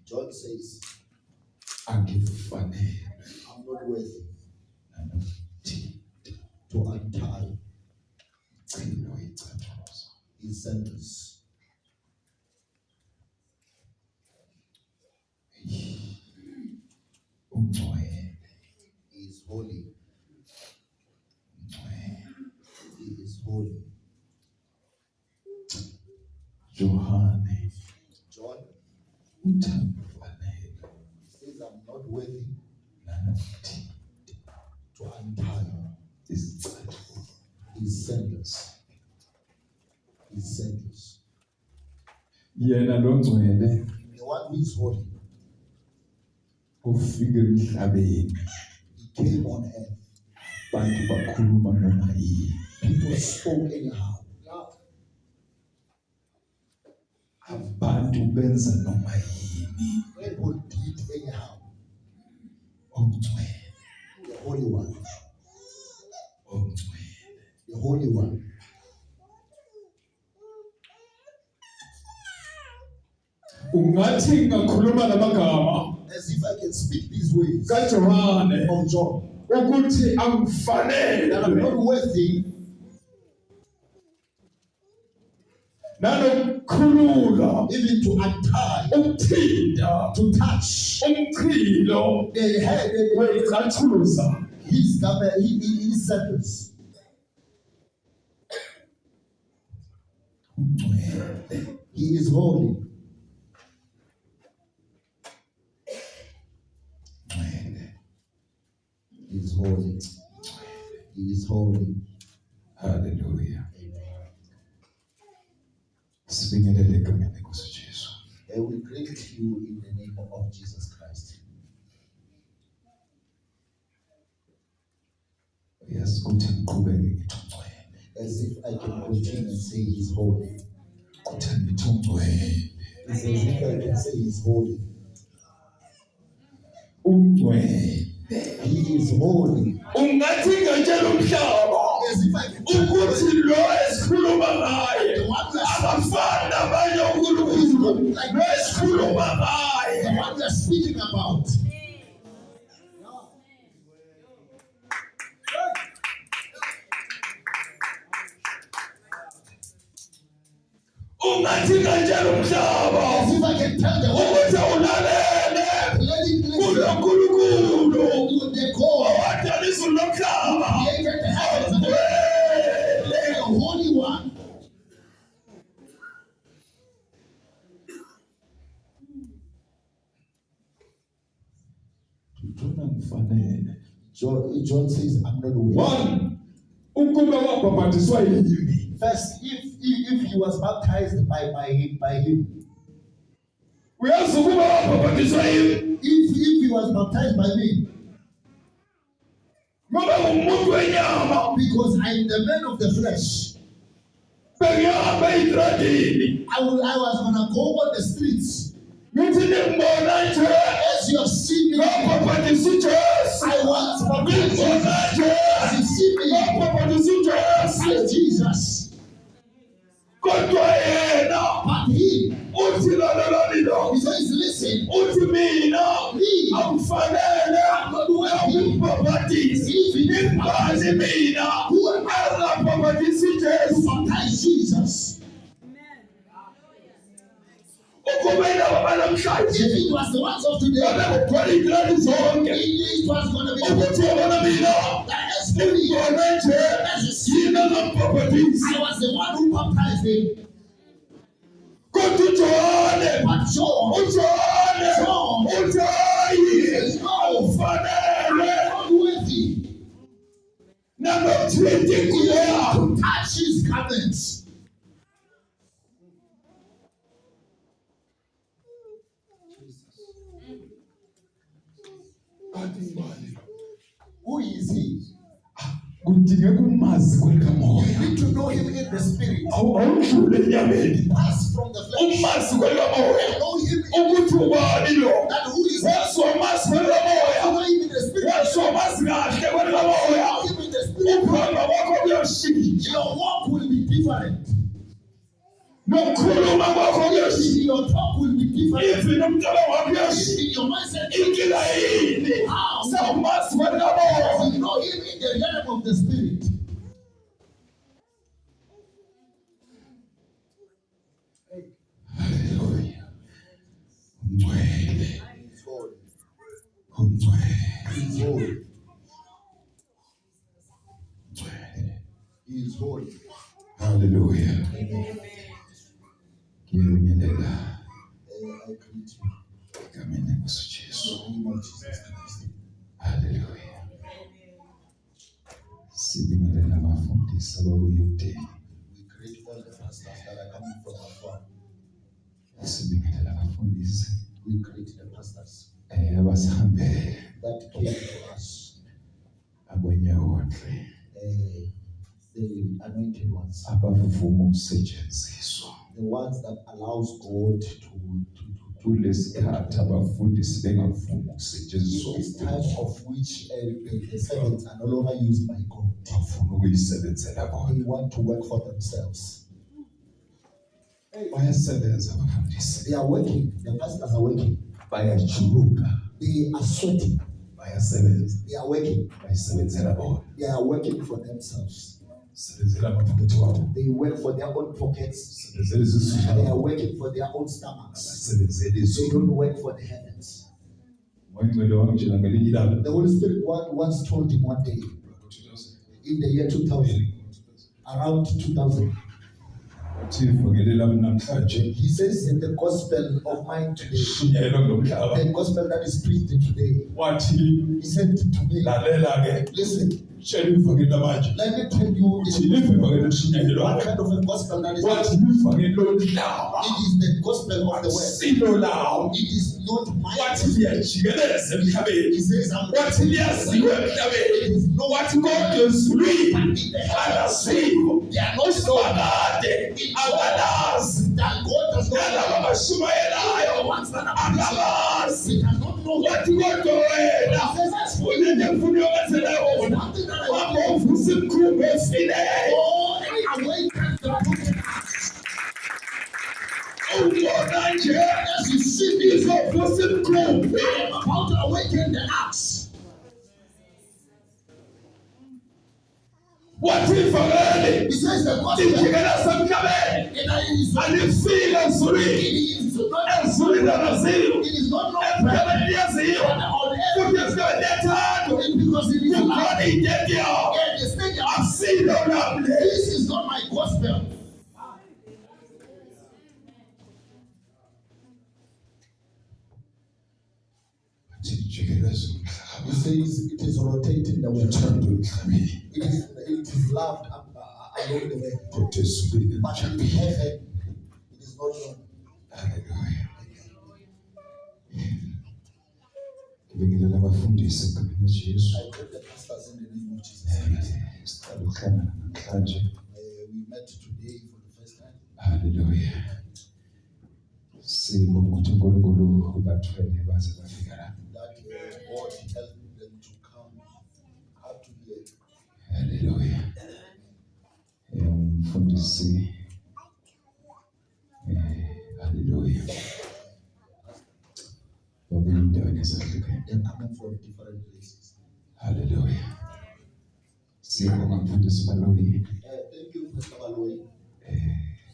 John says, I'm not worthy to untie his sandals. He is holy. He is holy. John says, I'm not worthy to untie his sandals. His sandals. The one who is holy. He came on earth. People spoke anyhow. People did anyhow. The Holy One. The Holy One. As if I can speak these ways of John. That I'm not worthy even to untie, to touch the head, his sandals. He is holy. He is holy. He is holy. Hallelujah. And we greet you in the name of Jesus Christ. Yes, as if I can continue and say he's holy. It's as if I can say he's holy. He is holy. As if I can the one we are speaking about. As if I can tell the world the Holy One. John says, I'm not worthy. First, if he was baptized by him. If he was baptized by me. Because I am the man of the flesh. I was gonna go on the streets. As you have seen me, I was baptized. As you see me, as Jesus. But he says, listen, me, I'm not worthy. Who am I to baptize Jesus? If it was the ones of today, it was going to be as for me, as you see me, I was the one who baptized him. But John is not worthy to touch his garments. Who is he? You need to know him in the spirit. Pass from the flesh. Know him in the spirit. And who is he? Know him in the spirit. Know him in the spirit. Your walk will be different. nokukhuluma kwakho kuyoshintsha. Your talk will be different. Even umcabango wakho kuyoshintsha. In your mindset, Inkinga yini? Sawumazi kwelikamoya. you know him in the realm of the spirit. Hallelujah. Umngcwele. He's holy. Umngcwele. He's holy. Umngcwele. He is holy. Hallelujah. Ngiyabingelela I greet you egameni lenkosi Jesu. in the name of Jesus Christ. Hallelujah. Sibingelela abafundisi ababuye ekudeni. We greet all the pastors that are coming from afar. Sibingelela abafundisi We greet the pastors abasihambele that came to us, abonyawonhle the anointed ones, abavuma ukusetshenziswa the ones that allows God to kulesikhathi abafundisi bengavuma ukusetshenziswa in this time of which the servants are no longer used by God. bafuna ukuyisebenzela bona. They want to work for themselves. Bayasebenza abafundisi, They are working. The pastors are working. bayajuluka, They are sweating. bayasebenza, They are working. bayisebenzela bona. They are working for themselves. Sebenzela amaphumetho wabo, They work for their own pockets. sebenzela izisu They are zabo, working for their own stomachs. sebenzela They izulu. don't work for the heavens. Wayengcwele wangitshela ngelinye ilanga The Holy Spirit once told him one day in the year 2000, around 2000, wathi ivangeleli lami namhlanje he says that the gospel of mine today, shunyayelwa kulo mhlaba. the gospel that is preached today, Wathi he said to me, lalela ke, listen, tshela ivangeli lamanje. let me tell you Uthi the, liphi ivangeli what elishunyayelwayo? kind of a gospel that is. Wathi ivangeli lomhlaba. It is the gospel of the word. Silo lawo. It is not my Wathi gospel. liyajikeleza He emhlabeni. says, I'm Wathi liyaziwa emhlabeni. Wathi kodwa ezulwini alaziwa. they are not so Isibakade akalazi. that God does not Nalaba know. abashumayelayo The ones that are akabazi. we cannot know. Wathi kodwa wena unenye mfundo yokwenzela wona. One thing that I want Wapha uvusa imikhumbi efileyo. to awaken the broken hearts. Ubona nje As you see this, izovusa imikhumbi. I am about to awaken the hearts. Wathi ivangeli He says the gospel lijikeleza emhlabeni. Alifika ezulwini. Ezulwini alaziwa. it is not known Emhlabeni liyaziwa. on earth Futhi esigabeni liyathandwa. because it is Kukhona allowed. into yawo. And they say that Asilo nami le. this is not my gospel. Wathi lijikeleza umhlaba. He says it is rotating the world. Uthando emhlabeni. It is loved along the way. Kodwa ezulwini But in emhlabeni. heaven, it is not known. Hallelujah. Ngibingelela abafundisi egameni leJesu. I pray the pastors in the name of Jesus. Siqala ukuhlangana namhlanje. We met today for the first time. Hallelujah. Sibonga ukuthi uNkulunkulu ubathwele baze bafika la. That God helped them to come to here. Hallelujah. Umfundisi. Hallelujah. Babuye endaweni ezahlukene. They're coming from different places. Hallelujah. Sibonga mfundisi Baloyi. Thank you, Pastor Baloyi,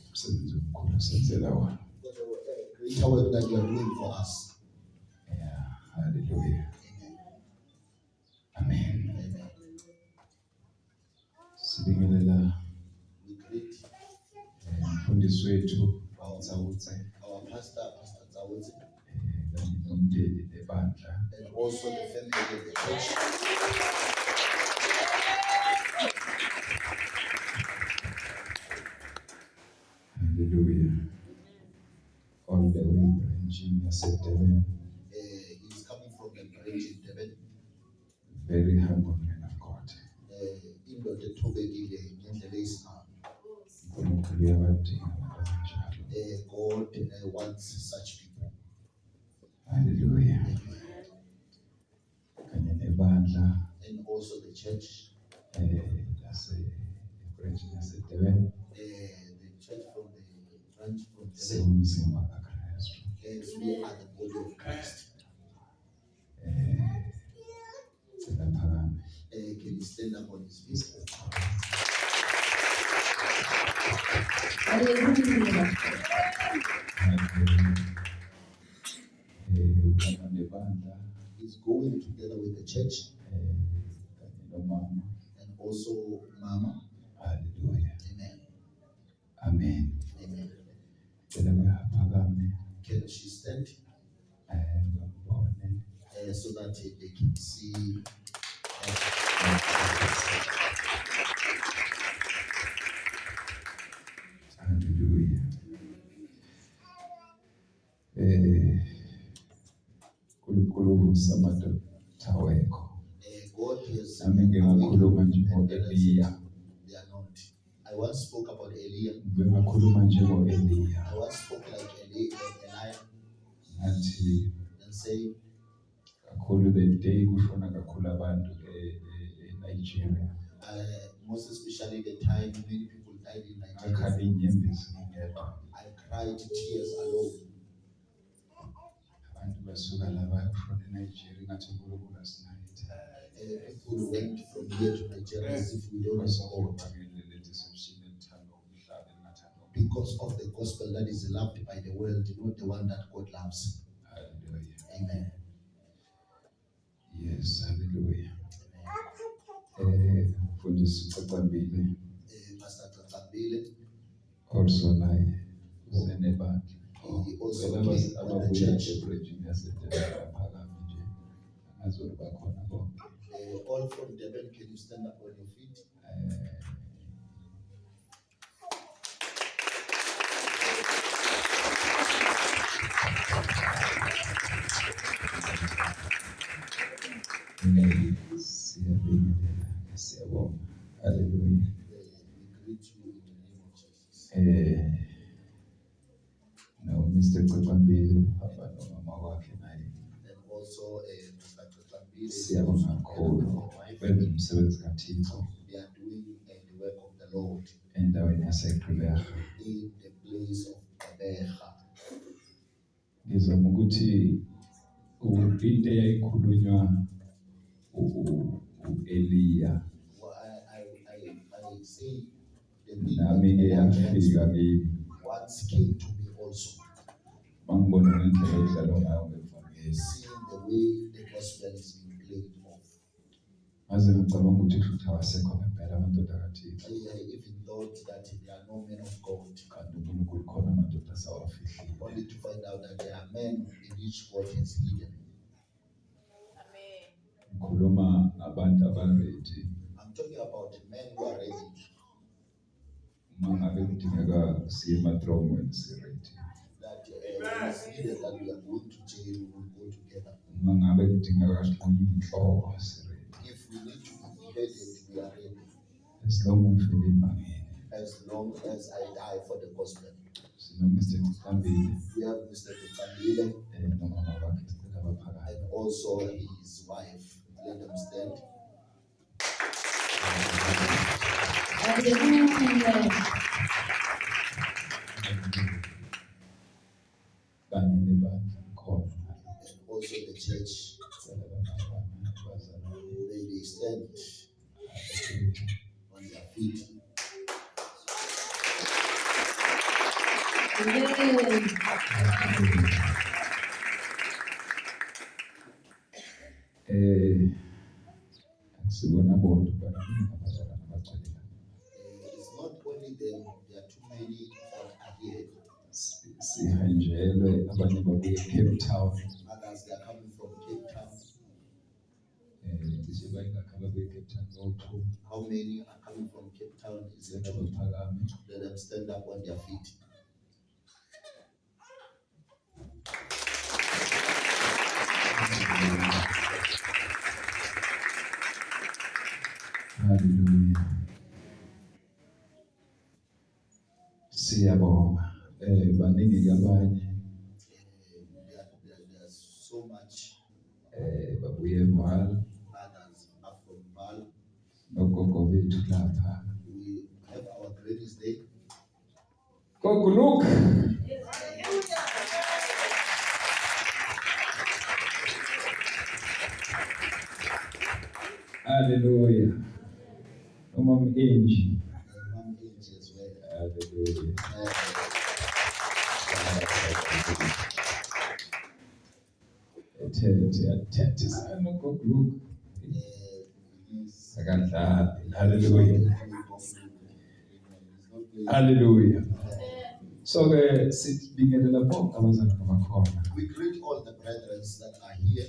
Umsebenzi omkhulu osenzela wona. for the greater work that you are doing for us. Yeah. Hallelujah. Amen. Amen. Sibingelela We greet umfundisi wethu Zawutse our pastor, Pastor Zawuzi, kanye nomndeni nebandla. and also the family of the church. Hallelujah. All the way branching yaseDurban. He's coming from the branch in Devon. Very humble man of God. Indoda ethobekile ngendlela eyisimanga. uNkulunkulu uyabadinga abantu abanjalo. God wants such people. Hallelujah. Kanye nebandla And also the church, lase branch yaseDurban. the church from the branch Siwumzimba kaKristu. As we are the body of Christ. Can you stand up on his feet? He's going together with the church and also Mama. Hallelujah. Amen. Amen. Amen. Can she stand? So that they can see. Hallelujah. Kulunkulu samadodha wekho. God is. They are not. I once spoke about Eliya. I once spoke like Elijah. And say. The day kushona kakhulu abantu Nigeria. Most especially the time many people died in Nigeria. I cried tears alone. People went from here to Nigeria as if we don't know God. Because of the gospel that is loved by the world, not the one that God loves. Hallelujah. Amen. Yes, hallelujah. Pastor Tsambile. Also naye usenebandla. He also came with the church. All from Durban, can you stand up on your feet? Hallelujah. We greet you in the name of Jesus. No, Mr. Tsambile, Papa no mama wakhe naye. And also Mr. Tsambile. Siyabonga kakhulu. Benza umsebenzi kaThixo. They are doing the work of the Lord. Endaweni yaseGqeberha. In the place of Gqeberha. Ngizama ukuthi into eyayikhulunywa uEliya. I say the nami ke yafika kimi. Once came to me also. Mangibona ngendlela edlalwa ngayo ngevangeli. Seeing the way the gospel is being played off. Maze ngicabanga ukuthi futhi awasekho ngempela amadoda kaThixo. I even thought that there are no men of God. Kanti uNkulunkulu khona amadoda asawafihlile. Only to find out that there are men in which God has hidden. Ngikhuluma abantu abaready. I'm talking about men who are ready. Mangabe kudingeka siye emadromweni siready. That it's needed that we are going to jail, we will go together. Mangabe kudingeka siqonye inhloko siready. If we need to be beheaded, we are ready. As long as ivangeli. As long as I die for the gospel. Sino Mr. Tsambile. We have Mr. Tsambile. Nomama wakhe sicela baphakathi. And also his wife. Let them stand. Hallelujah. And also the church. They stand on their feet. Sibona bonke it's not only them, there are too many that are here. Sihanjelwe abanye babuye Cape Town. Others they are coming from Cape Town. How many are coming from Cape Town? Is it true? Let them stand up on their feet. Hallelujah. Siyabonga. Baningi abanye. There's so much. Babuye Val. Others are from Val. Nogogo bethu lapha. We have our grannies there. Gogo look. Hallelujah. Umam Angie. Mom Angie as well. Hallelujah. Ethethe sanogoguga. Akadlali. Hallelujah. Hallelujah. So sibingelela bonke abazali abakhona. We greet all the brethren that are here.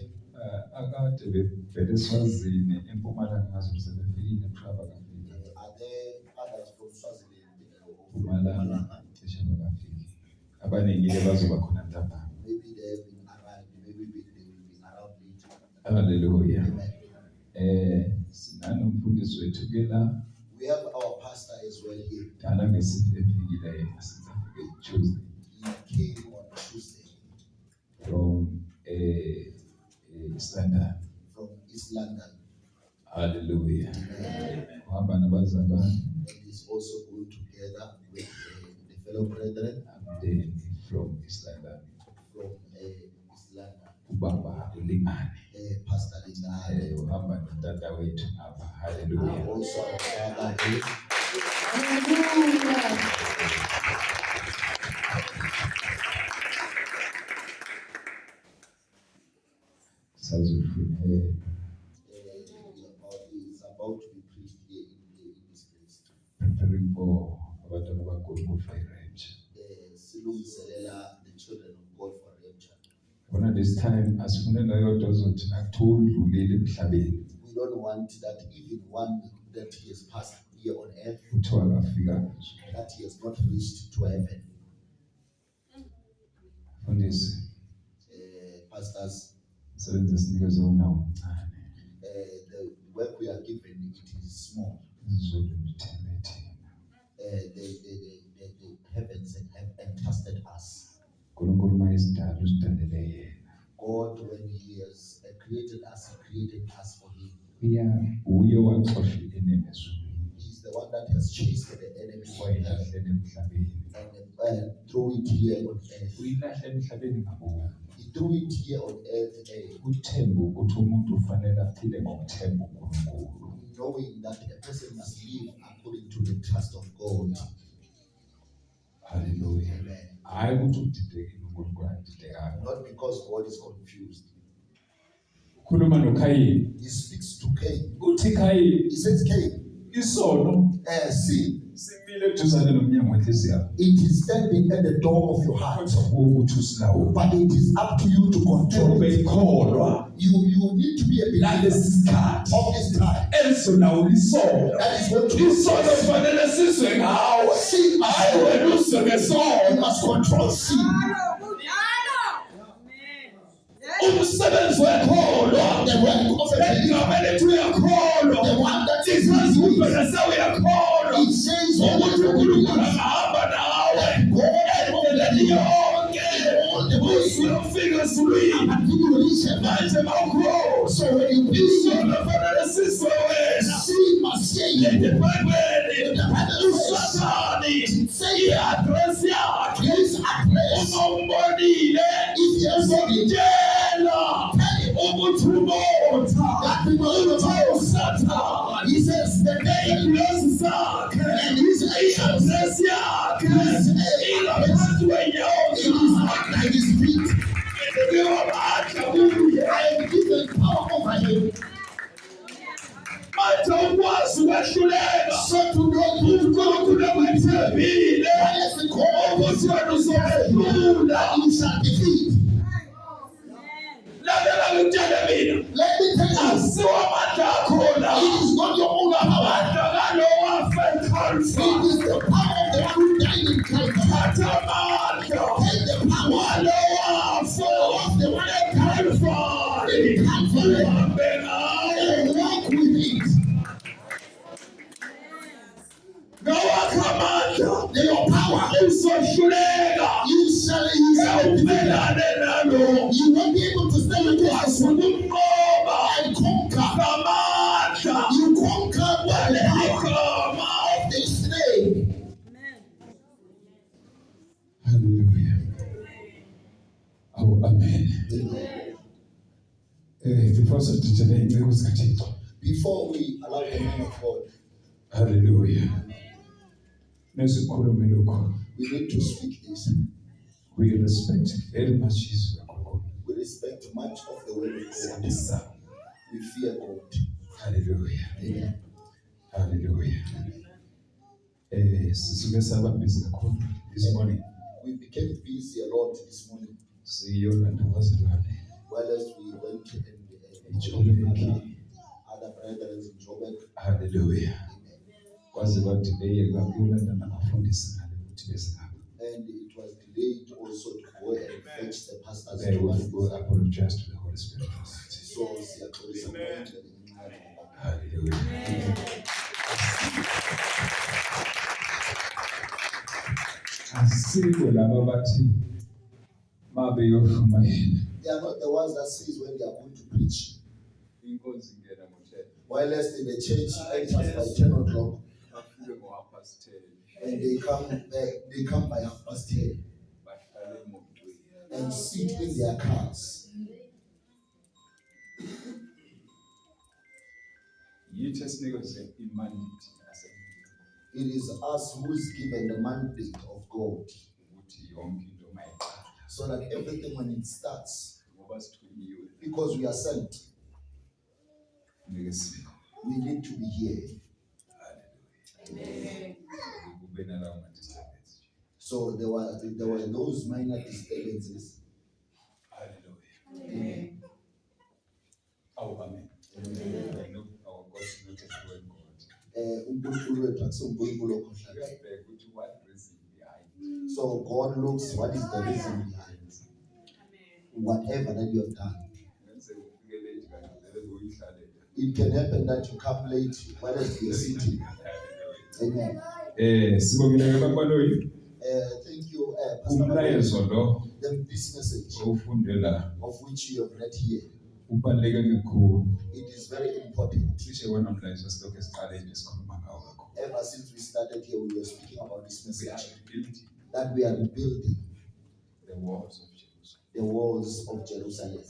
Akade bevele eSwazini eMpumalanga ngazo sebefikile ePhaba kafika. Are there others from Swaziland or from Mpumalanga cishe bakafiki. Abaningile bazoba khona ntambama. Maybe they have been arrived, maybe they will be around later. Hallelujah. Amen. Sinanomfundisi wethu ke la. We have our pastor as well here. Dala ngesithi efikile yena sizafike Tuesday. He came on Tuesday From East London. from East London. Hallelujah. Amen. Uhamba nabazali bami. And he's also going together with the fellow brethren Then from East London. from East London. Ubaba ulingane. Pastor Lingard. Uhamba notata wethu ngapha. Hallelujah. Also our father here. Sazufune. It's about to be preached here in this place. Preparing for abantwana bakho for rapture. Silungiselela the children of God for rapture. Bona this time asifune noyodwa ozothi akutholudlulile emhlabeni. We don't want that even one that he has passed here on earth, Kuthiwa akafika. that he has not reached to heaven. Fundisi Pastors, sebenza sinikeze wona umncane. the work we are given, it is small. Izulu lithembe thina. The heavens have entrusted us. uNkulunkulu mayizidala uzidalele yena. God, when he has created us, he created us for him. Uye waxosha inene ezulwini. He's the one that has chased the enemy Wayilahlele emhlabeni. and threw it here on earth. Uyilahle emhlabeni ngabo. He threw it here on earth, Uthemba ukuthi umuntu ufanele aphile ngokuthemba uNkulunkulu. knowing that a person must live according to the trust of God. Hallelujah. Amen. Hayi ukuthi udidekile uNkulunkulu adidekayo. Not because God is confused. Ukhuluma noKhayini. He speaks to Cain. Uthi Khayini He says, Cain, isono sin, simile eduzane nomnyango wenhliziyo. it is standing at the door of your heart, Ukuthi usilawule. but it is up to you to control it. Beyikholwa You need to be a believer ngalesi sikhathi. of this time. Elizolawula isono. That is what you Isono fanele sizwe ngawe. sin. Hayi wena uzwe You ngesono. must control sin. Umsebenzi wekholwa. The work of a believer, Egamele uyakholwa. the one that is Isazi his ukuthi sewuyakholwa. it says Ukuthi uNkulunkulu angahamba nawe. Endleleni yonke. Uze ufike ezulwini. until you reach heaven. Manje mawukholwa. So when you believe, Isono fanele sizwe wena. sin must say you. Ebhayibhelini uSathane i-address yakhe His address. umbonile If you have said it, uzokutshela ukuthi umotha that people will know. uSathane He says the name i-address zakhe and his i-address yakhe ingaphansi kwenyawo it is not like his feet. inikiwe amandla kuye I am given power over him. manje ukwazi ukwehluleka So to know you uNkulunkulu ekwethembile as the call ukuthi wena uzohlula. you shall defeat. Lalela ngikutshele mina Let me tell you, asiwa amandla akhona it is not your own power. amandla kalo wafe It eCalvary. is the power of the one who died in Calvary. Thatha amandla Take the power walo wafe of the one that died eCalvary. in Calvary Uhambe ngawo. and walk with it. Ngawakho amandla Your power, uzohluleka you shall defeat. ewubelane nalo. You won't be able to stand against it Ukumnqoba and conquer. ngamandla You conquer by the power igama. of this name. Hallelujah. Oh, amen. Before sithuthele inciko zikaThixo. Before we allow the man of God, hallelujah, we need to speak this. we respect very much his work. We respect much of the word of God. We fear God. Hallelujah. Amen. Hallelujah. This morning. We became busy a lot this morning. While as we went and other brethren in Joburg. Hallelujah. And it was delayed also to go and fetch the pastors. They will apologize to the Holy Spirit. So, Amen. Hallelujah. Amen. They are not the ones that says when they are going to preach. While else in the church enters by 10 o'clock. And they come by 10:30 and sit in their cars. It is us who is given the mandate of God, so that everything when it starts, because we are sent, we need to be here. Amen. So there were those minor disturbances. Hallelujah. Amen. Oh, amen. Amen. I know our God is not a cruel God. So God looks what is the reason behind whatever that you have done. It can happen that you come late while you are sitting. Amen. Thank you, Pastor. This message of which you have read here, it is very important. Ever since we started here, we were speaking about this message that we are rebuilding the walls of Jerusalem. The walls of Jerusalem.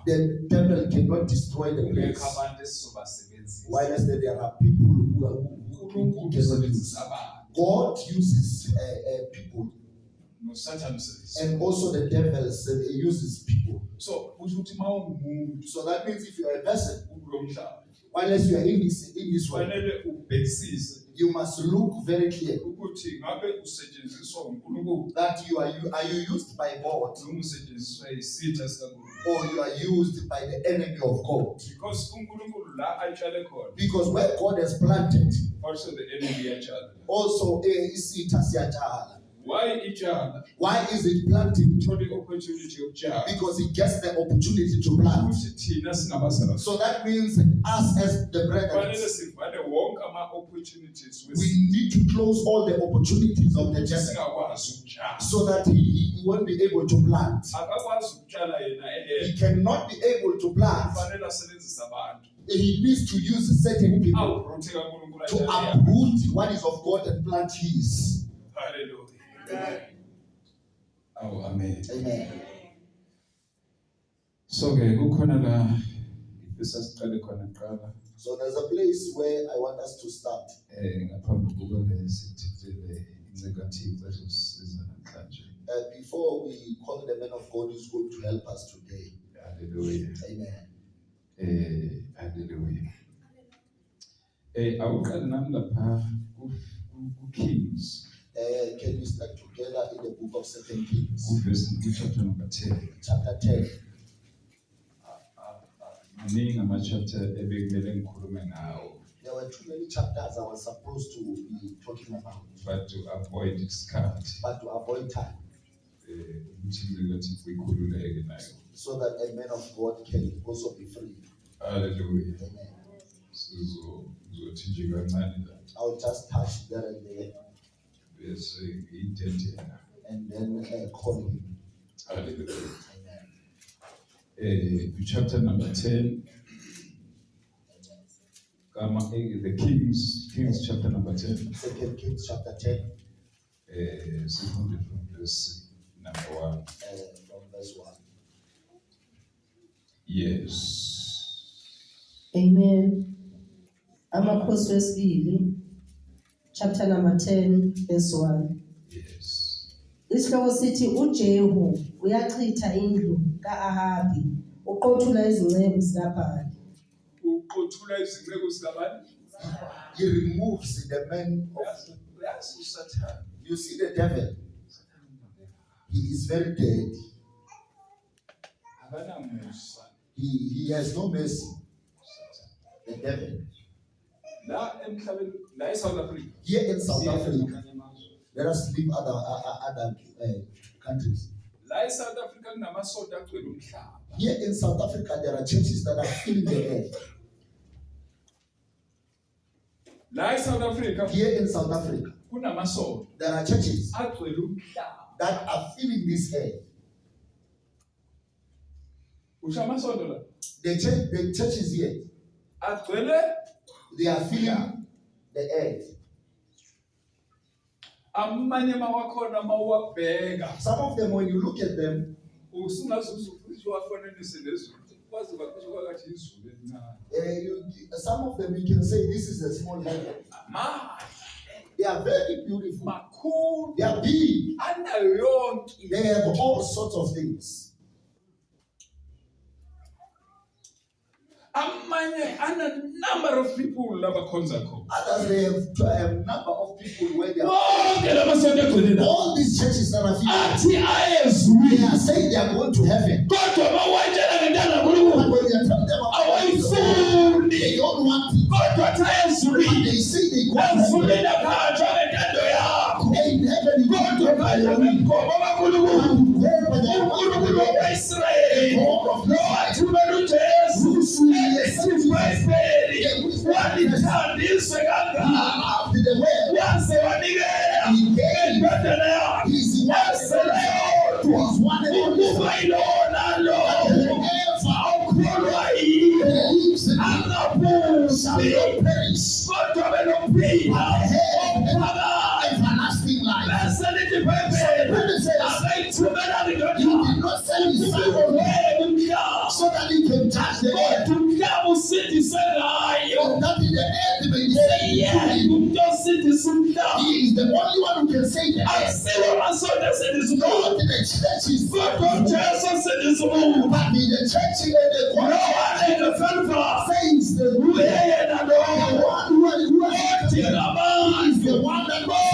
The devil cannot destroy the place. While there are people who cannot use. God uses people. And also the devil uses people. So that means if you are a person, while you are in this world, you must look very clear that you are you used by God, or you are used by the enemy of God. Because where God has planted, also the enemy also why each other? Why is it planting? Because it gets the opportunity to plant. So that means us as the brethren, we need to close all the opportunities of the devil so that he won't be able to plant. He cannot be able to plant. He needs to use certain people to uproot what is of God and plant his. Hallelujah. Oh, amen. Amen. So so there's a place where I want us to start. Before we call the man of God who's going to help us today. Hallelujah. Amen. Hallelujah. Kings. Can we start together in the book of 2 Kings? Chapter number 10. Chapter 10. There were too many chapters I was supposed to be talking about. But to avoid time. So that a man of God can also be free. Hallelujah. Amen. I'll just touch there and there. And then call him. Hallelujah. Chapter number 10. The Kings chapter number 10. 2 Kings chapter 10. From verse 9. Number 1. From verse 1. Yes. Amen. Amakhosi wesibili, chapter number 10, verse 1. Yes. Isihloko sithi uJehu uyachitha indlu ka-Ahabi, uqothula izinceku zikaBhali. Uqothula izinceku zikaBhali. He removes the men of. You see the devil. He is very dead. He has no mercy. The devil. Here in South Africa, let us leave other countries. Here in South Africa, there are churches that are filling the earth. Here in South Africa, there are churches that are filling this earth. The churches here, they are filling the earth. Some of them, when you look at them, some of them you can say this is a small heaven. They are very beautiful. They are big. They have all sorts of things. A number of people Others, they have a number of people where they are. All these churches that are filling, they are saying they are going to heaven. But when they tell them about they don't want it. But they say they go to heaven. In heaven, you go to heaven. Everlasting life. So the Bible says, you did not sell his son so that he can judge the earth. That in the earth may be saved. He is the only one who can save the earth. Not in the churches. But in the church in the corner says the one who is the one that must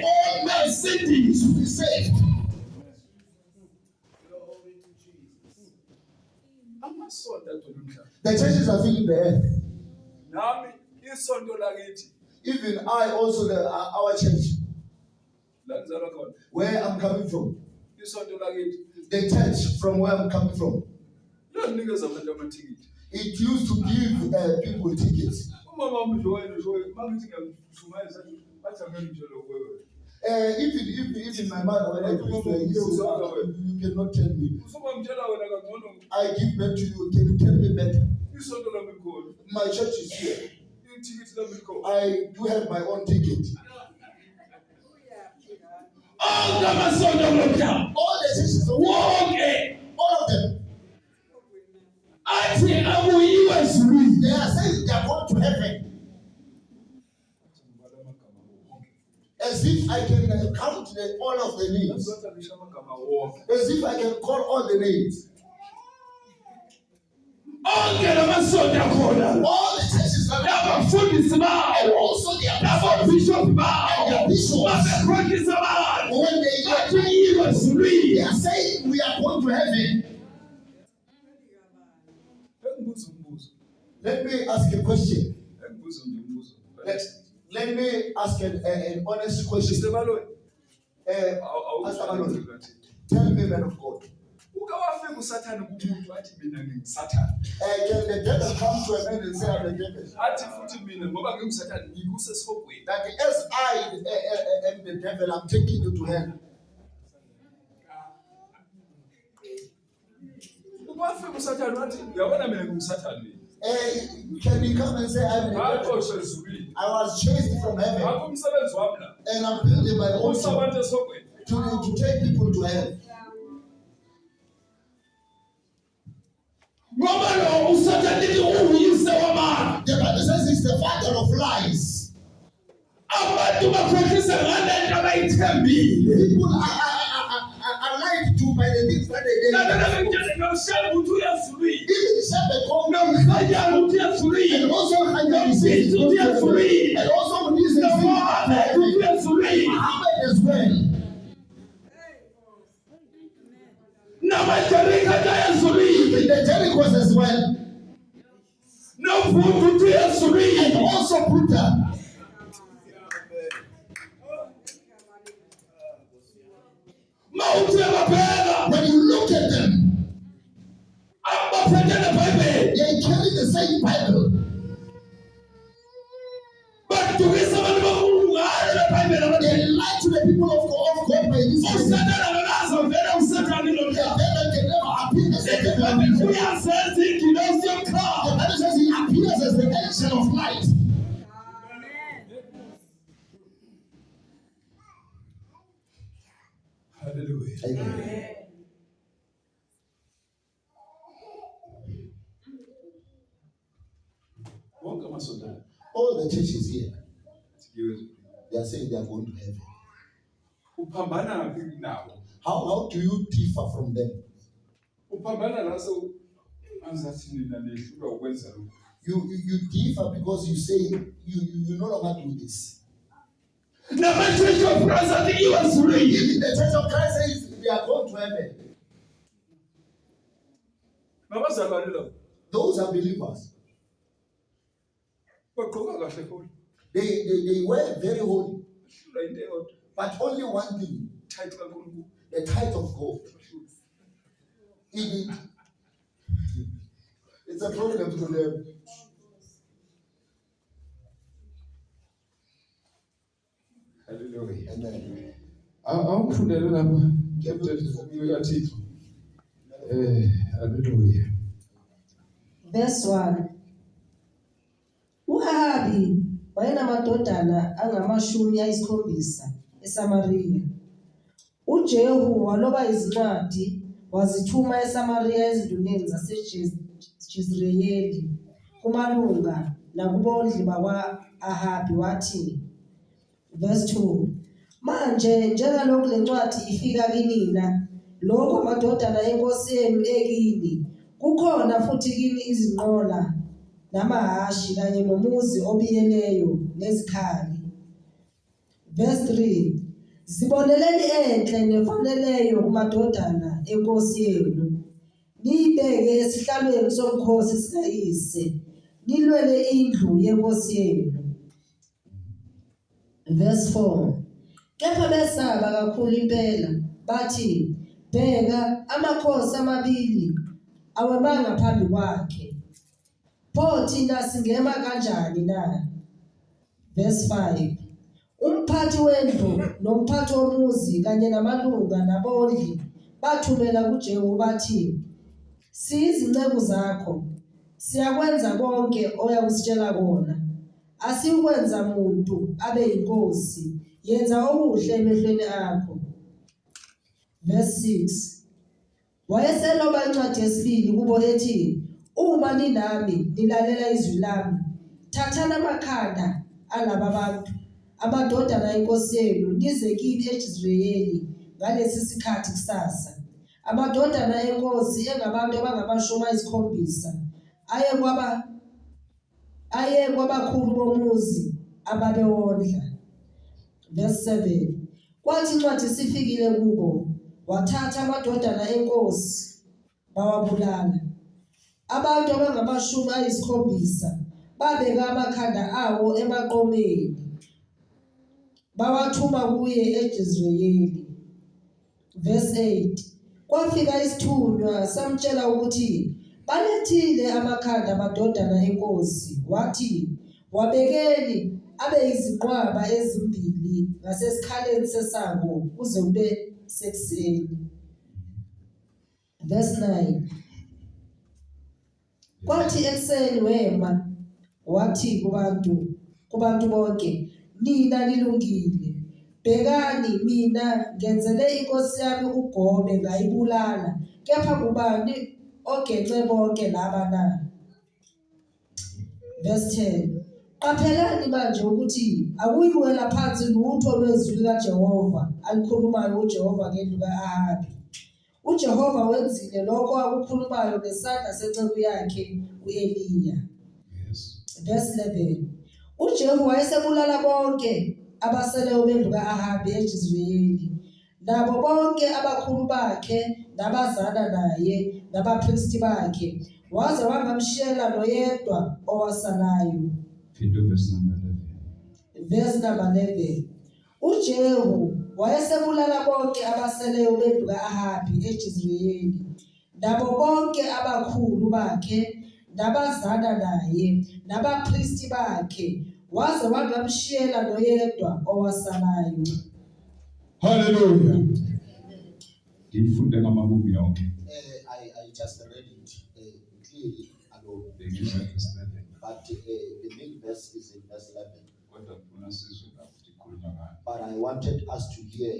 all men cities to be saved. The churches are filling the earth. Even I also, our church, where I'm coming from, the church from where I'm coming from, it used to give people tickets. Even my mother, when I preach to her, you cannot tell me. I give back to you. Can you tell me better? My church is here. I do have my own ticket. All the churches of all of them. They are saying they are going to heaven. As if I can count all of the names. As if I can call all the names. All the churches are and also their bishops. When they are saying we are going to heaven. Let me ask a question. Let me ask an honest question. Pastor Malone, tell me, man of God. Can the devil come to a man and say, I'm the devil? That as I am the devil, I'm taking you to hell. Can you come and say, I'm the devil? I was chased from heaven. And I'm building my own church to take people to hell. The Bible says he's the father of lies. People are lied to by the things that they did. Even and also and also Muhammad as well. Even the Jerichos as well. And also Buddha. When you look at them, they carry the same Bible. But they lie to the people of God by this way. The devil can never appear as the devil. The Bible says he appears as the ancient of light. Hallelujah. Amen. All the churches here, they are saying they are going to heaven. How do you differ from them? You differ because you say you no longer do this. Even the Church of Christ says they are going to heaven. Those are believers. They were very holy. But only one thing, the tithe of God. It's a problem to them. Hallelujah. Amen. Awufundele lapha kaThixo. Hallelujah. Verse 1. U-Ahabi wayenamadodana angama-70 eSamariya. UJehu waloba izincwadi wazithuma eSamariya ezinduneni zaseJezreeli kumalunga nakubondli bakwa-Ahabi wathi, verse 2. Manje njengalokhu le ncwadi ifika kinina, lokho amadodana enkosi yenu ekini, kukhona futhi kini izinqola namahashi kanye nomuzi obiyeleyo nezikhali. Verse 3. Ziboneleni enhle nefaneleyo kumadodana enkosi yenu, niyibeke esihlalweni somkhosi sikayise, nilwele indlu yenkosi yenu. Verse 4. Kepha besaba kakhulu impela, bathi, bheka amakhosi amabili awemanga phambi kwakhe. Pho thina singema kanjani na? Verse 5. Umphathi wendlu nomphathi womuzi kanye namalunga nabondli bathumela kuJehu bathi, siyizinceku zakho, siyakwenza konke oyakusitshela kona. Asiukwenza muntu abe yinkosi, yenza okuhle emehlweni akho. Verse 6. Wayeseloba incwadi yesibili kubo ethi, uma ninami nilalela izwi lami, thathani amakhanda alaba bantu, amadodana enkosi yenu, nize kimi eJezreeli ngalesi sikhathi kusasa. Amadodana enkosi engabantu abangama-70 aye kwabakhulu bomuzi ababewondla. Verse 7. Kwathi incwadi isifikile kubo, wathatha amadodana enkosi bawabulala. Abantu abangama-70 babeka amakhanda awo emaqomeni, bawathuma kuye eJezreeli. Verse 8. Kwafika isithunywa samtshela ukuthi balethile amakhanda amadodana enkosi, wathi, wabekeli abe izinqwaba ezimbili ngasesikhaleni sesango kuze kube sekuseni. Verse 9. Kwathi ekuseni wema wathi kubantu bonke, nina nilungile, bhekani mina ngenzele inkosi yami ugome ngayibulala, kepha kubani ogenxe bonke laba na? Verse 10. Qaphelani manje ukuthi akuyikuwela phansi lutho lwezwi likaJehova alikhulumayo uJehova ngendlu ka-Ahabi. uJehova wenzile lokho akukhulumayo ngesandla senceku yakhe u-Eliya. Yes. Verse 11. uJehu wayesebulala bonke abaseleyo bendlu ka-Ahabi eJezreeli, nabo bonke abakhulu bakhe nabazana naye nabaphristi bakhe, waze wangamshiyela noyedwa owasalayo. Verse number 11. Verse number 11. uJehu wayesebulala bonke abaseleyo bendlu ka-Ahabi eJezreeli, nabo bonke abakhulu bakhe nabazana naye nabaphristi bakhe, waze wangamshiyela noyedwa owasalayo. Hallelujah. Ngifunda ngamabhuku yonke. I just read it clearly alone. Verse 11. But the main verse is in verse 11. Kodwa ngifuna sizwe ukuthi kukhulunywa ngani. But I wanted us to hear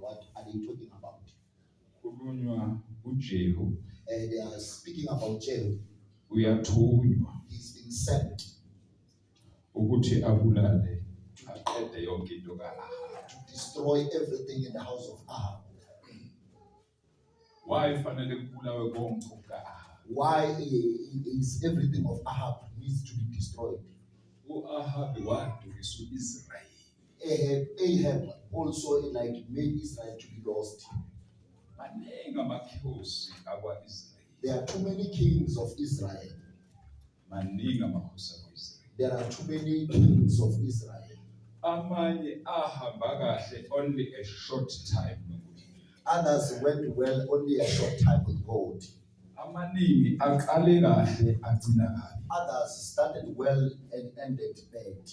what are they talking about. Kukhulunywa uJehu They are speaking about Jehu. uyathunywa He's been sent ukuthi abulale aqede yonke into ka-Ahabi. to destroy everything in the house of Ahab. Why fanele kubulawe konke ka-Ahabi? Why is everything of Ahab needs to be destroyed? U-Ahabi wadukisa u-Israyeli. Ahab also like made Israel to be lost. Maningi amakhosi akwa-Israyeli. There are too many kings of Israel. Maningi amakhosi akwa-Israyeli. There are too many kings of Israel. Amanye ahamba kahle only a short time. Others went well only a short time with God. Amaningi aqale kahle agcina kahle. Others started well and ended bad.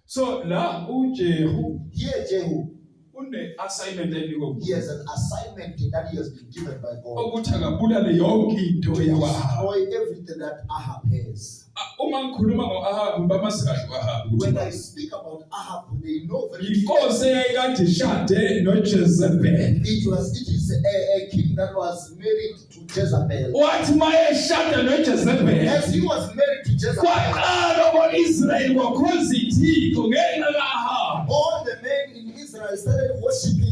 So la uJehu Here Jehu, une-assignment enikho he has an assignment that he has been given by God. ukuthi akabulale yonke into yakwa-Ahabi. Destroy everything that Ahab has. Uma ngikhuluma ngo-Ahabi bamasi kahle u-Ahabi When I ukuthi speak about Ahab, they know very inkosi eyayikade ishade noJezebeli. it is a king that was married to Jezebel. Wathi mayeshada noJezebeli As he was married to Jezebel, kwaqala ko-Israyeli wakhonza ithixo ngenxa ka-Ahabi. all the men in Israel started worshiping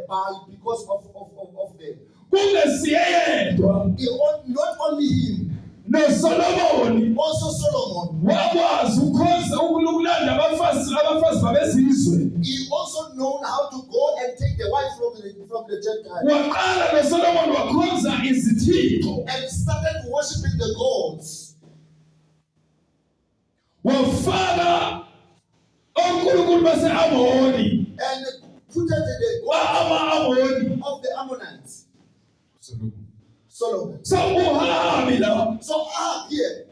Baal because of them. Kungesiye yedwa Not only him, noSolomoni also Solomon. wakwazi ukhonza ukulanda abafazi babezizwe. He also known how to go and take the wife from the Gentiles Waqala noSolomoni wakhonza izithixo. and started worshiping the gods. Wafaka onkulunkulu base-Amoni. And put the gods Ama-Amoni. of the Ammonites. Solomon. So uHabi la So Ahab here,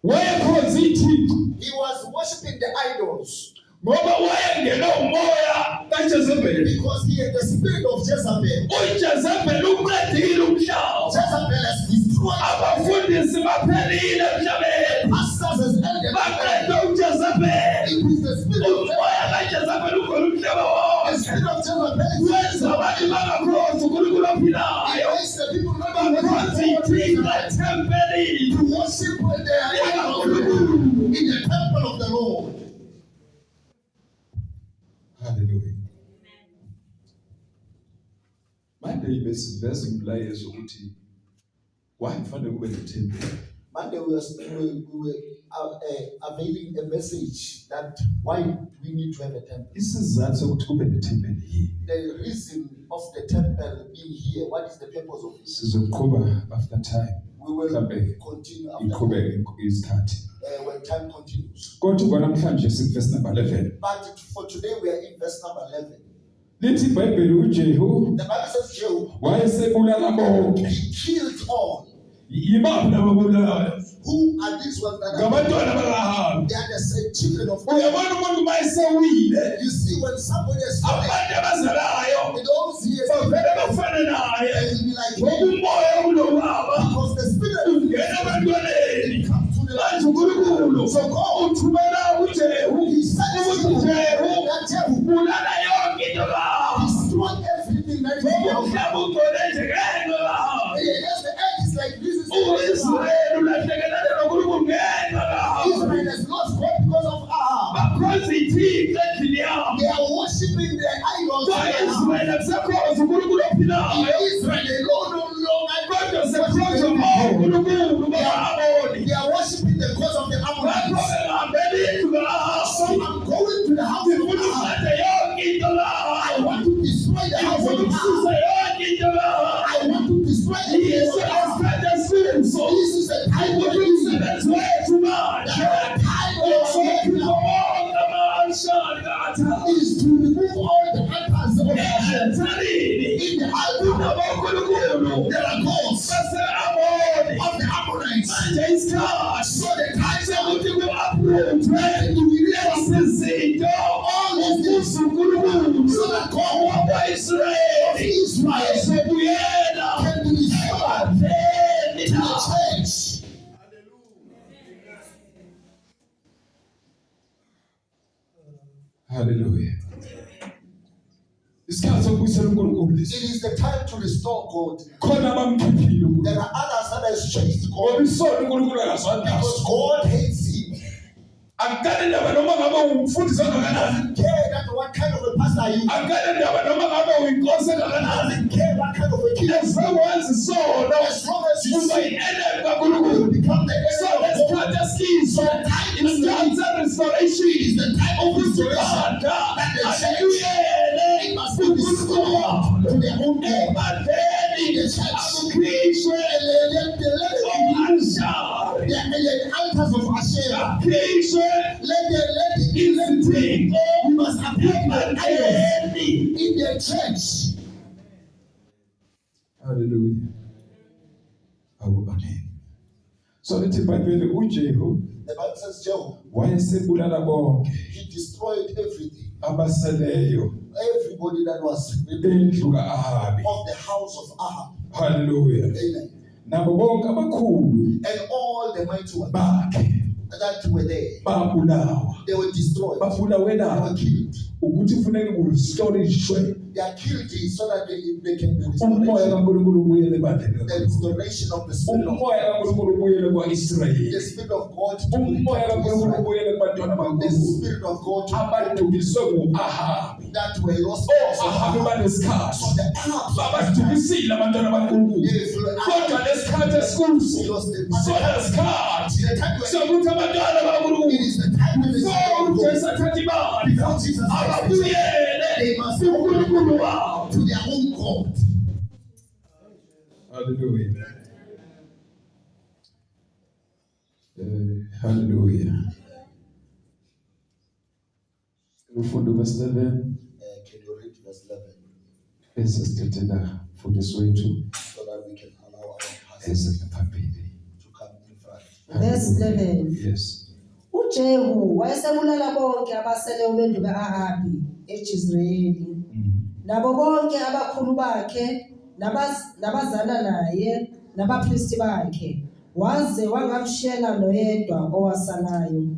wayekhonza ithixo he was worshiping the idols ngoba wayengena umoya kaJezebeli. because he had the spirit of Jezebel. uJezebeli uqedile umhlaba. Jezebel has destroyed Abafundisi baphelile emhlabeni. pastors has ended. Baqede uJezebeli. It is the spirit of Umoya kaJezebeli ukhona umhlaba the wonke. spirit of Jezebel. Wenza abantu bangakhonzi uNkulunkulu He ophilayo. makes the people not Bakhonza ithixo ethempelini. to worship when they are in the temple of the Lord. Hallelujah. Manje ibesiveza umlayezo ukuthi wayifanele kube nethempeli. Monday we were availing a message that why do we need to have a temple? Isizathu sokuthi kube nethempeli yini? The reason of the temple being here, what is the purpose of this? Sizoqhubeka after time. We will Mhlambe continue after iqhubeke isikhathi. when time continues. Kodwa namhlanje sikuverse number 11. But for today we are in verse number 11. Lithi iBhayibheli uJehu The Bible says Jehu, wayesebulala bonke. he killed all. Yibaphi lababulalayo? Who are these ones that are? Ngabantwana bakaHabi. They are the children of God. Uyabona umuntu mayesewile. You see, when somebody is fallen, Abantu abazalayo they don't see it. bavele bafane naye. They will be like Ngoba him umoya ulobaba. because the spirit of Ungena ebantwaneni. comes to the Manje uNkulunkulu So God uthumela uJehu destroy everything that is in the house. Yes, the earth is like this. Israel has lost God because of Ahab. They are worshiping their idols. Israel alone no longer. They are worshiping the gods of the Ammonites. So I'm going to the house of Ahab. I want to destroy the house of Ahab. I want to destroy the house of Ahab. So this is the time of reason. That's way too much. The time is to remove all the altars of Hashem. In the altar, there are gods of the Ammonites. So the times are going to go uproot. All of this so that God of Israel can be restored to the church. Hallelujah. It is the time to restore God. There are others that has changed God because God hates him. He doesn't care that what kind of a pastor you are. He doesn't care what kind of a king. As long as you say you become the enemy of God. So the time is restoration. It is the time of restoration. That the church must be restored to their own God. The church the altars of Hashem. Let the we must appear like idols in the church. Hallelujah. Amen. So let's Bible uJehu. The Bible says Jehu. Wayesebulala bonke. He destroyed everything. Abaseleyo. Everybody that was of the house of Ahab. Hallelujah. Amen. Nabo bonke abakhulu. And all the mighty ones that were there. They were destroyed. They were killed. They are killed so that they can be restored. The restoration of the Spirit of God. The Spirit of God to the Spirit of God that were lost. So the it is the time of they must go to their own God. Hallelujah. Hallelujah. Verse 11. Can you read verse 11? Esithetela mfundisi wethu so that we can allow our pastors to come in front. Verse 11. Yes. uJehu wayesebulala bonke abasele bendlu ka-Ahabi eJezreeli nabo bonke abakhulu bakhe nabazana naye nabaphristi bakhe waze wangamshiyela noyedwa owasalayo.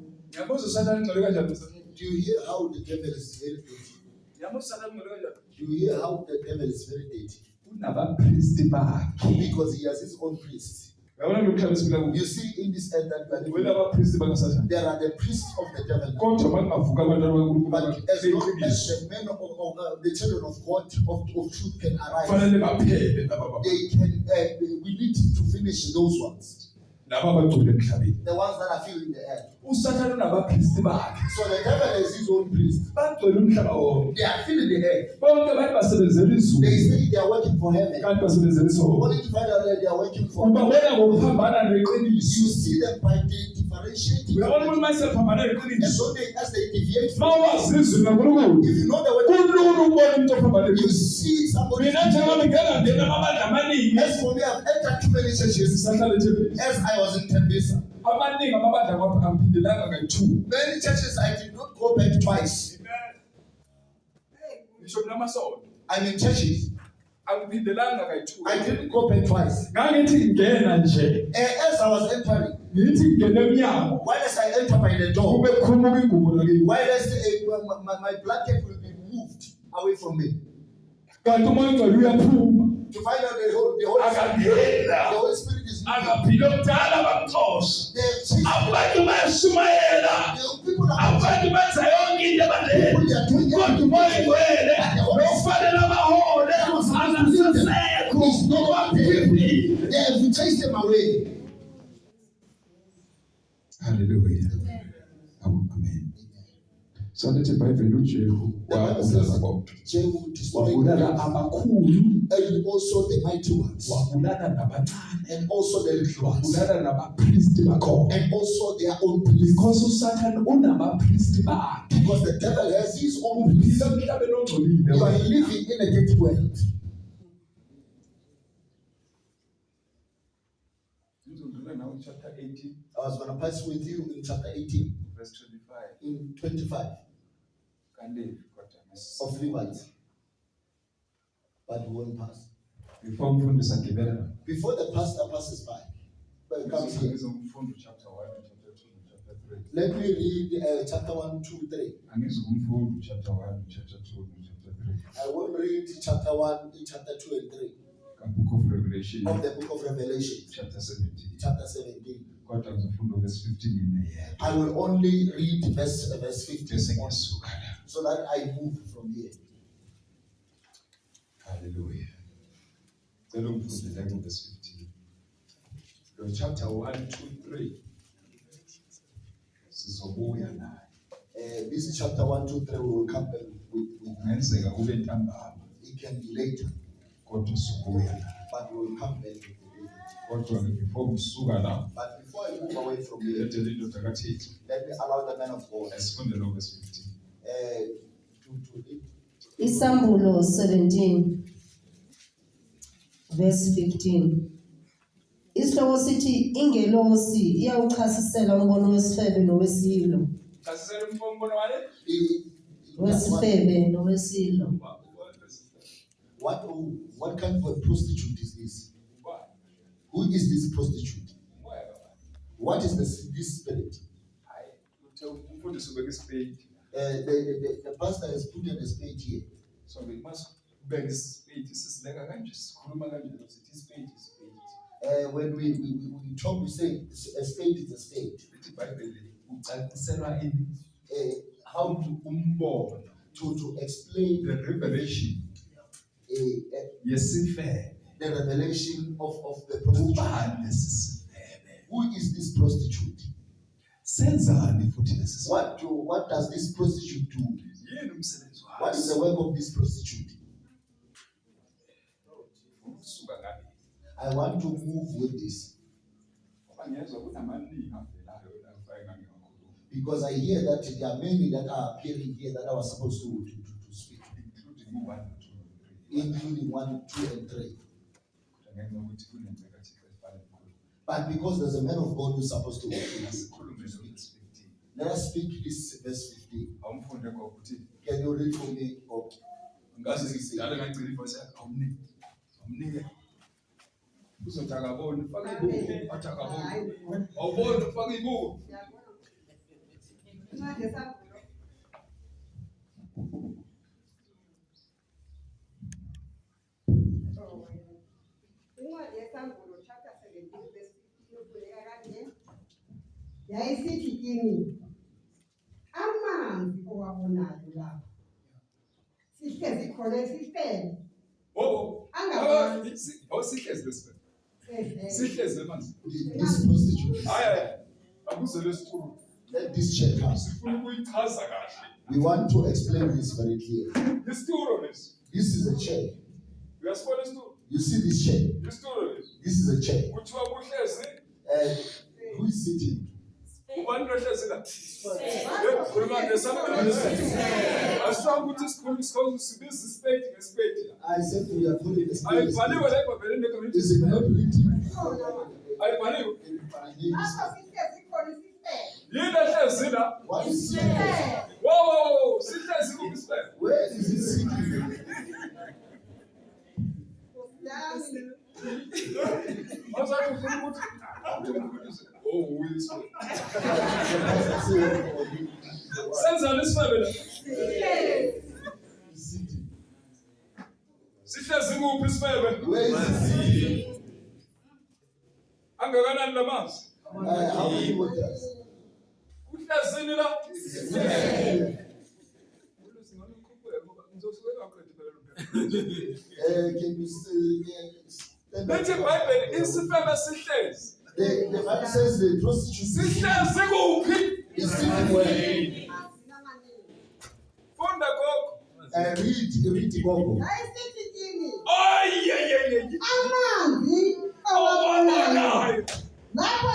Do you hear how the devil is very dirty? Do you hear how the devil is very dirty? Because he has his own priests. You see in this end that there are the priests of the devil. But as long as the men of the children of God of truth can arise, they can. We need to finish those ones. The ones that are filling the air. So the devil has his own priest. They are filling the air. They say they are working for heaven. Only to find out that they are working for heaven. You see them by differentiating. And so as they deviate from if you know the way you see somebody. As for me, I've entered too many churches. As I was in Tembisa. Many churches I did not go back twice. I'm in churches. I didn't go back twice. Ngangithi ngena nje. As I was entering, Ngithi ngene emnyango. while as I enter by the door, Kube khumuka ingubo lakini. while as my blanket will be moved away from me. Kanti umoya ongcwele uyaphuma. To find out the Holy Spirit is moving. Akaphila omdala bamxosha. Abantu bayashumayela. People are Abantu benza yonke into ebandleni. Kodwa umoya ongcwele ofanele abahole angasesekho ngoba phiphi. they have chased them away. Hallelujah. Amen. So let's Bible uJehu wabulala bonke. Jehu destroyed Wabulala them, abakhulu, and also the mighty ones, wabulala nabancane, and also the little ones, wabulala nabapristi bakhona. and also their own priests. Because uSathane unabapristi bakhe. Because the devil has his own priests. Phila emhlabeni ongcolile. You are living in a dirty world. Chapter 18, I was going to pass with you in chapter 18, verse 25. in 25 of Levites, but we won't pass. Before umfundisi agibela, Before the pastor passes by, but comes here. ngizomfunda chapter 1, chapter 2, chapter 3. Let me read chapter 1, 2, 3. Angizomfunda chapter 1, chapter 2, chapter 3. I will read chapter 1, chapter 2, and 3 Book of Revelation, of the book of Revelation, chapter 17. chapter 17. Kodwa ngizofunda verse 15 in a year. I will only read verse 15 Bese on, ngiyasuka la. so that I move from here. Hallelujah. Cela ungifundele ku verse 15. Lo chapter 1, 2, 3. Sizobuya naye. This chapter 1, 2, 3 we will come back with. Kungenzeka kube ntambama It can be later, kodwa sizobuya naye. but we will come back with it. Kodwa before ngisuka la, But before I move away from here, lethe indoda kaThixo let me allow the man of God asifunde lo verse 15. to read. Isambulo 17 verse 15. Isihloko sithi ingelosi iyawuchasisela umbono wesifebe nowesilo. Chasisela umbono wale? Wesifebe nowesilo. What kind of a prostitute is this? Who is this prostitute? What is this spirit? Umfundisi ubeka isipedi. The pastor has put in a spade here. So we must ubeka isipedi sisileka kanje sikhuluma kanje sithi isipedi isipedi. When we talk, we say a spade is a spade. Lithi iBhayibheli ucaciselwa ini How umbono to explain the revelation yesifebe. the revelation of the prostitute. Ubani lesifebe? Who is this prostitute? Senzani futhi lesifebe? What does this prostitute do? Yini umsebenzi wayo? What is the work of this prostitute? Usuka ngabe? I want to move with this Ngiyezwa kunamaningi avelayo la ngifake ngangiyakhuluma, because I hear that there are many that are appearing here that I was supposed to speak, including u-1, 2, 3. including 1, 2, and 3. Ngenxa ukuthi kunento kaThixo efanele ukukhuluma. But because there's a man of God who's supposed to speak, Asikhulume lo verse 15. let us speak this verse 15. Awumfunde ngokuthi Can you read for me? Or ngazi dala ngagcina ivoice yakhe awumnike. Uzothi akaboni ufake ibuko, athi akaboni. Awuboni ufake ibuko. Incwadi yesambulo chapter 17 verse 15 ubuleka kanje. Yayisithi kimi amanzi owabonayo lapha sihlezi khona esifeni angabantu Sihlezi lesifebe. Sihlezi emanzi. this prostitute, Hayi akuze lesithulo. let this check us. Sifuna ukuyichaza kahle. We want to explain this very clearly. Isitulo lesi. This is a chair. Uyasibona isitulo? You see this chair? Isitulo lesi. This is a chair. Kuthiwa kuhlezi And who is sitting? ubani lohlezi la? Khuluma ngesambulo lesi. Asisho ukuthi isikhulu sibiza isipedi ngesipedi la. I said we are calling the spirit. Ayibhaliwe la eBhayibhelini eCommunity. Is it not written? Ayibhaliwe. lapho sihlezi khona esifeni Yini ehlezi la? What is it? Wo, sihlezi kuphi isipedi? Where is it sitting? Senzani isifebe la? Sihlezi kuphi isifebe? Where is the city? Angakanani lamanzi? How many waters? Uhlezini la? Can you still Let's Bible isifebe sihlezi. The Bible says the prostitute Sihlezi kuphi? is sitting where? Funda gogo. Read Bible. Yayisithi kimi, Ayeyeyey. amanzi owabonayo lapho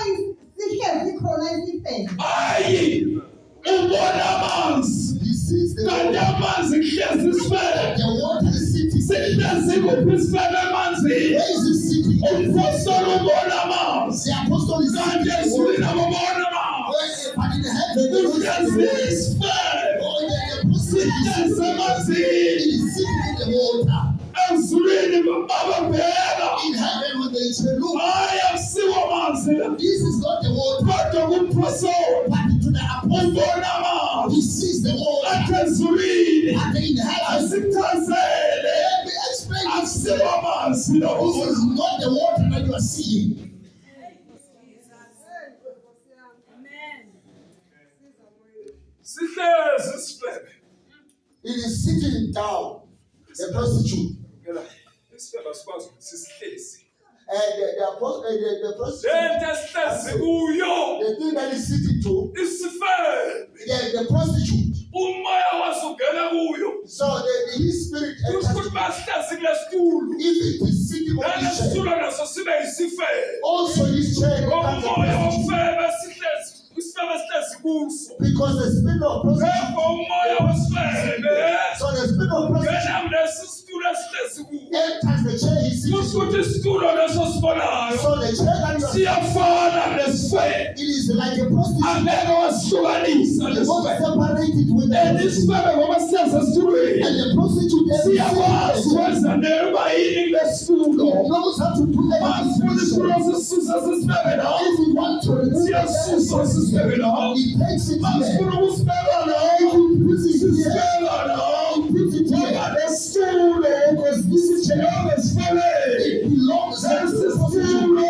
sihlezi khona isifebe. Ayi, ubona amanzi. He sees the Kanti water. amanzi kuhlezi isifebe. The water is sitting. Sihlezi kuphi isifebe emanzini? Where is the city? Umphostoli ubona amanzi. The apostle is Kanti sitting. ezulwini ababona amanzi. But in heaven, the Kuhlezi isifebe. Oh, the prostitute is Sihlezi sitting. emanzini. It is sitting in the water. Ezulwini ababheka. In heaven, when they say, look, Hayi akusiwo amanzi la. this is not the water. Kodwa kumphostoli But to the apostle, ubona amanzi. he sees the water. Athi ezulwini. And in heaven, Asichazele. let me explain this. Akusiwo amanzi la. This is not the water that you are seeing. Sihlezi isifebe. It is sitting down. The prostitute. Isifebe asikwazi ukuthi sihlezi. And the prostitute, Lento esihlezi kuyo the thing that is sitting to, isifebe. the prostitute. Umoya wasungena kuyo. So his spirit enters. Ukuthi basihlezi kule situlo. If it is sitting on Lana his chair, situlo naso sibe yisifebe. also his chair becomes a Umoya prostitute. womfebe sihlezi. Isifebe sihlezi kuso. Because the spirit of prostitute. Ngepha umoya wesifebe. So the spirit of prostitute Ngena kulesi situlo esihlezi kuyo. enters the chair he's sitting Kusho to. ukuthi isitulo leso sibonayo. So the chair that you are Siyafana nesifebe. it is like a prostitute. Angeke wasihlukanisa You won't nesifebe. separate it with the prostitute. Isifebe ngoba sihlezi esitulweni. And the prostitute Siyakwazi every ukwenza noma yini kulesitulo. knows how to do Masifuna everything. isitulo sisuse sisibeke la. If you want to remove Siyasusa sisibeke la. he takes it here. Masifuna ukusibeka la. He puts it here. Sisibeka la. Puts it Ngoba here. lesitulo because this is chelona esifebe. It belongs to the prostitute. Lesitulo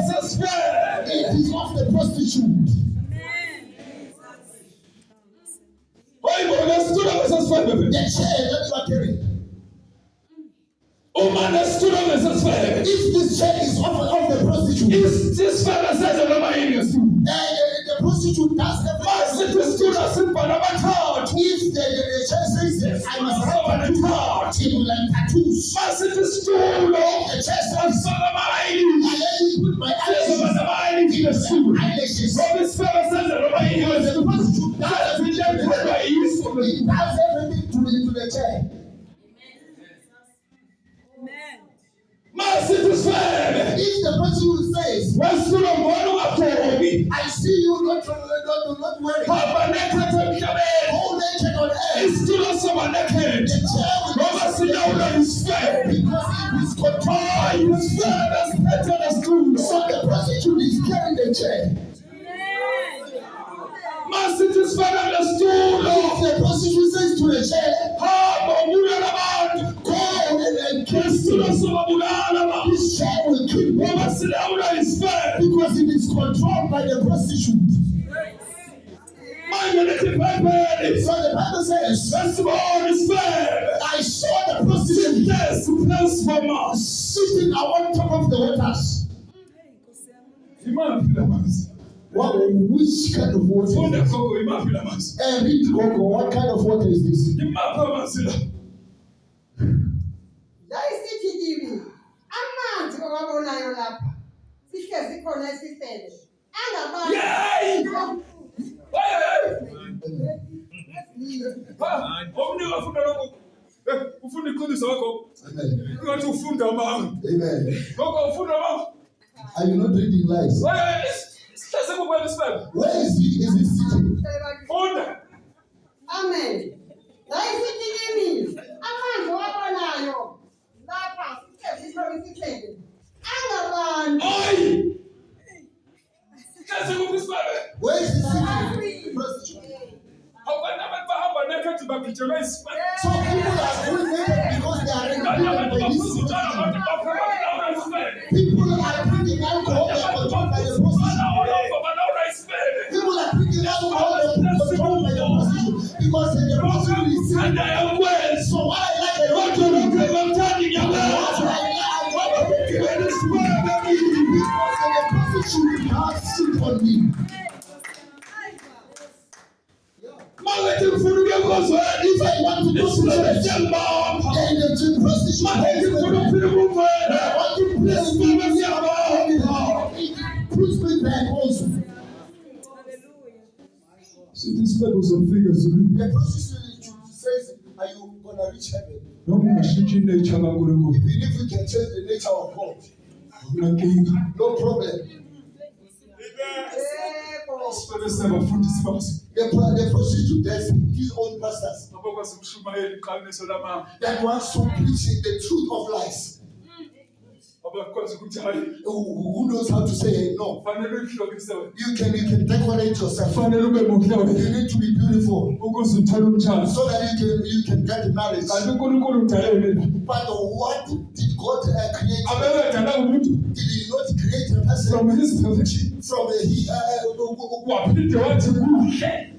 sesifebe. It is of the prostitute. Oyibona lesitulo sesifebe. The chair that you are carrying. Uma lesitulo sesifebe. If this chair is of the prostitute, Isifebe senze noma yini ngesitulo. the prostitute does everything. Masithi isitulo sibhala abathathu. If the chair says I must have tattoos, it will like tattoos. Masithi isitulo The chair says sibhala ama-ID. I let me put my Sizoba eyelashes. nama-ID kulesitulo. Eyelashes. Ngoba isifebe senze noma yini The ngesitulo. prostitute does Senze into ethandwa yiso. It does everything to the chair. Masithi isifebe. If the prostitute says, Wesitulo mbona ungagcoki. I see you not wearing, Hamba nekhethe emhlabeni. go naked on earth, Isitulo soba nekhethe. the chair will Ngoba silawulwa yisifebe. because it is controlled. Hayi isifebe siphethe lesitulo. So the prostitute is carrying the chair. Masithi isifebe lesitulo. If the prostitute says to the chair, Hamba ubulala abantu. go and kiss Isitulo him, soba bulala abantu. this chair will kill him Ngoba silawulwa yisifebe. because it is controlled by the prostitute. Manje lithi iBhayibheli. So the Bible says, Sesibona isifebe. I saw the prostitute Sihlezi phezu kwamanzi. sitting on top of the waters. Imaphi lamanzi? What, which kind of water? Funda gogo imaphi lamanzi? Read Gogo, what kind of water is this? Imaphi amanzi la? Yayisithi kimi, amanzi owabonayo lapha sihlezi khona isifebe. Angabantu. Yay! Omnika ufunda lokho. Ufunda iqiniso wakho. Amen. Ungathi ufunda amanga. Amen. Gogo ufunda amanga. Are you not reading lies? Sihlezi kuphela isifebe. Where is he? Is he sitting? Funda. Amen. Yayisithi kimi, amanzi owabonayo lapha sihlezi khona isifebe. Angabantu. Hayi. Sihlezi kuphi isifebe. Where is he sitting? going naked because they are regulated by this spirit. People are drinking alcohol, they are controlled by the prostitute. People are drinking alcohol, they are controlled by the prostitute. Because the prostitute is sick. So what I like the Lord to do, because the prostitute can't sit on me. If I want to go to church, and the prostitute, I want to bless me, puts me back also. See, this levels of figures. The prostitute says, are you going to reach heaven? No, Even if you can change the nature of God, no problem. The prostitute does his own pastors that wants to preach the truth of lies. Who knows how to say no? You can decorate yourself. You need to be beautiful so that you can get married. But what did God create? Did He not create a person from His perfection?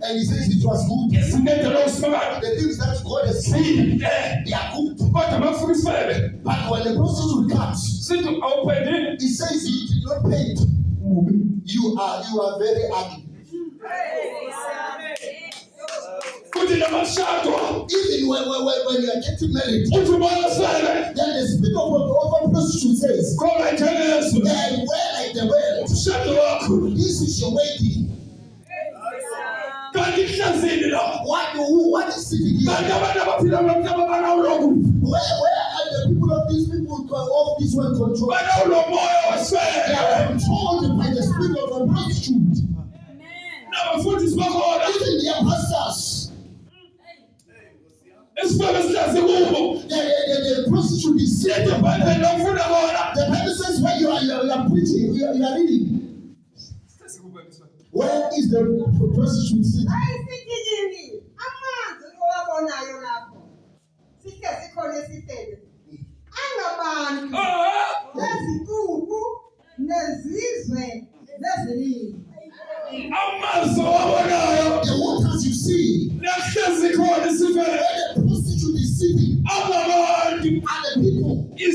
And He says it was good. The things that God has seen, they are good. But when the prostitute comes, He says He did not paint. You are very ugly. Even when you are getting married, then the spirit of prostitute says, "Go like the well, like the well. This is your wedding." What is sitting here? Where are the people of these people of this one control? They are controlled by the spirit of a prostitute. Even their pastors. The prostitute is sitting. The Bible says when you are preaching, you are reading. Where is the prostitute sitting? The waters you see, where the prostitute is sitting, and the people, and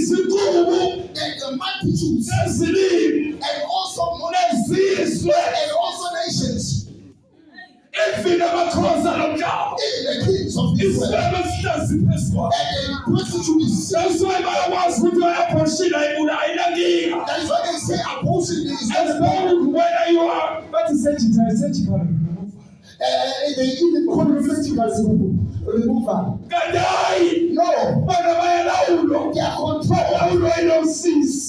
the multitudes, and also nations, and also nations. Even the kings of Israel, and the prostitute is sitting. That is why they say abortion is not whether you are. They even call it surgical removal. No, they are controlled.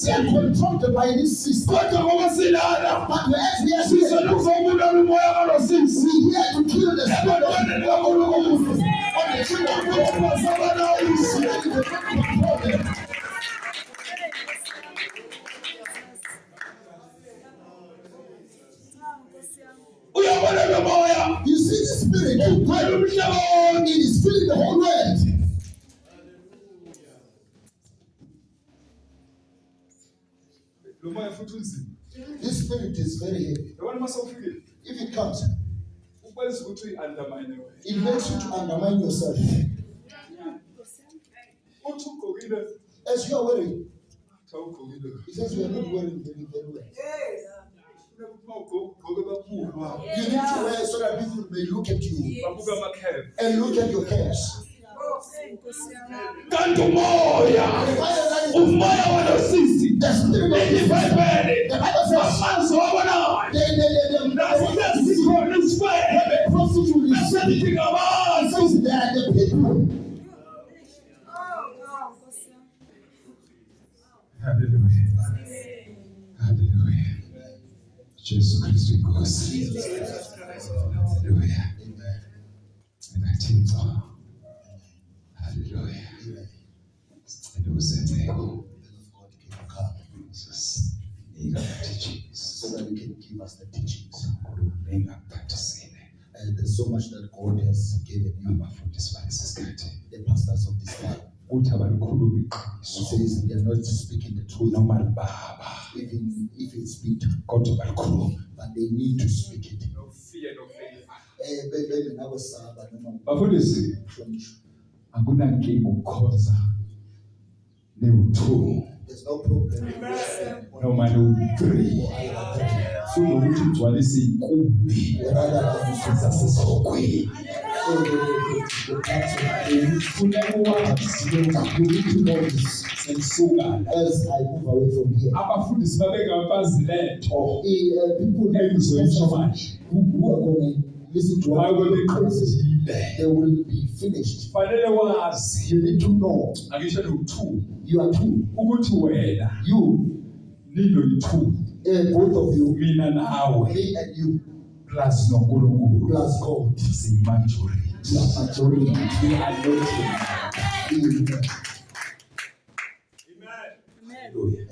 They are controlled by this system. But we are here to kill the spirit of You see the spirit, it is filling the whole world. This spirit is very heavy. If it comes, it makes you to undermine yourself. As you are wearing, he says you are not wearing very well. You need to wear so that people may look at you and look at your cares. The people. Hallelujah. Hallelujah. Jesus Christ, we go. Hallelujah. Hallelujah. So that He can give us the teachings. And there's so much that God has given you. abafundisi balesi sikhathi The pastors of this time, uthi abalikhuluma he iqiniso says they are not speaking the truth, noma libaba even if it's bitter, kodwa balikhuluma. but they need to speak it. No fear, no favor. Bengingakwesaba noma Bafundisi ukuhlonishwa. akunankinga ukukhoza ne-2 There's no problem. noma ne-3 kunokuthi ugcwalise iy'nkumbi zasesokweni. Funeka wazi ukuthi Moses selisukana. As I move away from here, Abafundisi babengakabazi lento people engizoyisho manje. who are going to listen to what Bayobe I'm saying, beqedile. they will be finished. Fanele wazi You need to know angisho no-2 you are two. ukuthi wena You, nilo yi-2 both of you, mina nawe me and you, plus noNkulunkulu plus God, siyimajority. you are majority. We are not Amen. hallelujah.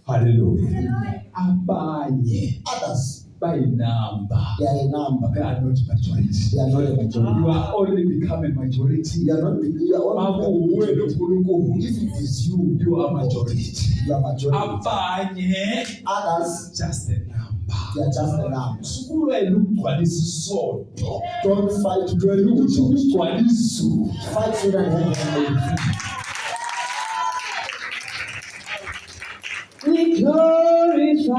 Hallelujah. Abanye Others, bayinamba. they are a number. They are not majority. They are not a majority. You are only becoming majority. You are not. You are only Makuwe noNkulunkulu. if it is you, You are majority. you are majority. Abanye Others, just a number. they are just a number. Sukulwela ukugcwalisa isonto. Don't fight to Lwela ukuthi do it. ugcwalise izulu. Fight so that heaven may be free. We glorify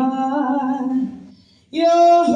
your